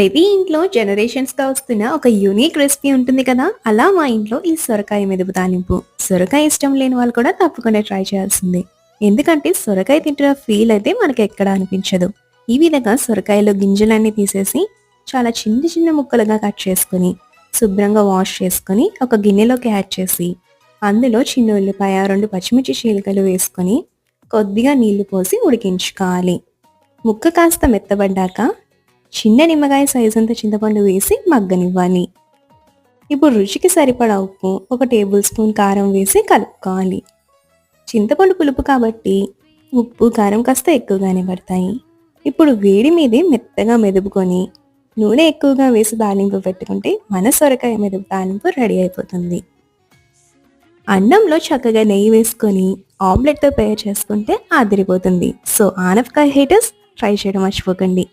ప్రతి ఇంట్లో జనరేషన్స్‌గా వస్తున్న ఒక యూనిక్ రెసిపీ ఉంటుంది కదా! అలా మా ఇంట్లో ఈ సొరకాయ మెదుపు తాలింపు. సొరకాయ ఇష్టం లేని వాళ్ళు కూడా తప్పకుండా ట్రై చేయాల్సిందే. ఎందుకంటే సొరకాయ తింటున్న ఫీల్ అయితే మనకెక్కడా అనిపించదు. ఈ విధంగా సొరకాయలో గింజలన్నీ తీసేసి చాలా చిన్న చిన్న ముక్కలుగా కట్ చేసుకొని, శుభ్రంగా వాష్ చేసుకొని ఒక గిన్నెలోకి యాడ్ చేసి, అందులో చిన్న ఉల్లిపాయ, 2 పచ్చిమిర్చి చీలికలు వేసుకొని కొద్దిగా నీళ్లు పోసి ఉడికించుకోవాలి. ముక్క కాస్త మెత్తబడ్డాక చిన్న నిమ్మకాయ సైజంత చింతపండు వేసి మగ్గనివ్వాలి. ఇప్పుడు రుచికి సరిపడా ఉప్పు, 1 టేబుల్ స్పూన్ కారం వేసి కలుపుకోవాలి. చింతపండు పులుపు కాబట్టి ఉప్పు, కారం కాస్త ఎక్కువగానే పడతాయి. ఇప్పుడు వేడి మీదే మెత్తగా మెదుపుకొని నూనె ఎక్కువగా వేసి తాలింపు పెట్టుకుంటే మన సొరకాయ మెదుపు తాలింపు రెడీ అయిపోతుంది. అన్నంలో చక్కగా నెయ్యి వేసుకొని ఆమ్లెట్‌తో పేర్ చేసుకుంటే అదిరిపోతుంది. సో ఆనపకాయ హేటర్స్ ట్రై చేయడం మర్చిపోకండి.